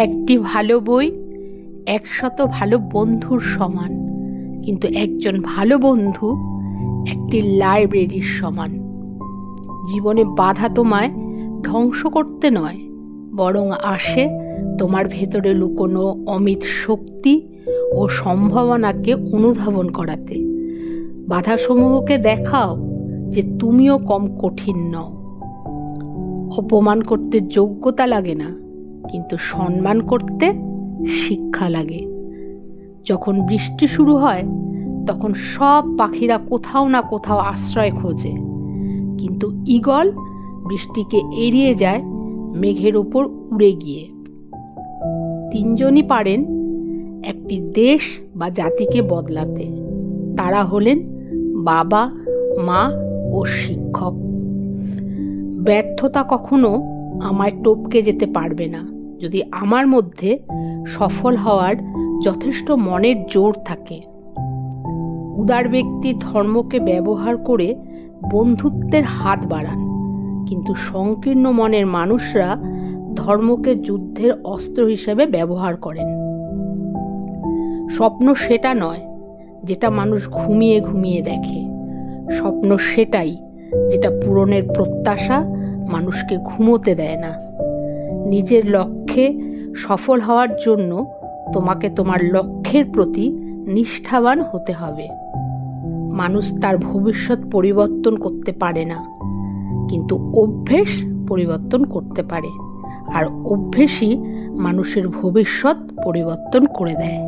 একটি ভালো বই 100 ভালো বন্ধুর সমান, কিন্তু একজন ভালো বন্ধু একটি লাইব্রেরির সমান। জীবনে বাধা তোমায় ধ্বংস করতে নয়, বরং আসে তোমার ভেতরে লুকোনো অমিত শক্তি ও সম্ভাবনাকে অনুধাবন করাতে। বাধাসমূহকে দেখাও যে তুমিও কম কঠিন নও। অপমান করতে যোগ্যতা লাগে না, কিন্তু সম্মান করতে শিক্ষা লাগে। যখন বৃষ্টি শুরু হয় তখন সব পাখিরা কোথাও না কোথাও আশ্রয় খোঁজে, কিন্তু ঈগল বৃষ্টিকে এড়িয়ে যায় মেঘের উপর উড়ে গিয়ে। তিনজনই পারেন একটি দেশ বা জাতিকে বদলাতে, তারা হলেন বাবা, মা ও শিক্ষক। ব্যর্থতা কখনো আমায় টপকে যেতে পারবে না যদি আমার মধ্যে সফল হওয়ার যথেষ্ট মনের জোর থাকে। উদার ব্যক্তির ধর্মকে ব্যবহার করে বন্ধুত্বের হাত বাড়ান, কিন্তু সংকীর্ণ মনের মানুষরা ধর্মকে যুদ্ধের অস্ত্র হিসেবে ব্যবহার করেন। স্বপ্ন সেটা নয় যেটা মানুষ ঘুমিয়ে ঘুমিয়ে দেখে, স্বপ্ন সেটাই যেটা পূরণের প্রত্যাশা মানুষকে ঘুমোতে দেয় না। নিজের লক্ষ্যে সফল হওয়ার জন্য তোমাকে তোমার লক্ষ্যের প্রতি নিষ্ঠাবান হতে হবে। মানুষ তার ভবিষ্যৎ পরিবর্তন করতে পারে না, কিন্তু অভ্যেস পরিবর্তন করতে পারে, আর অভ্যেসই মানুষের ভবিষ্যৎ পরিবর্তন করে দেয়।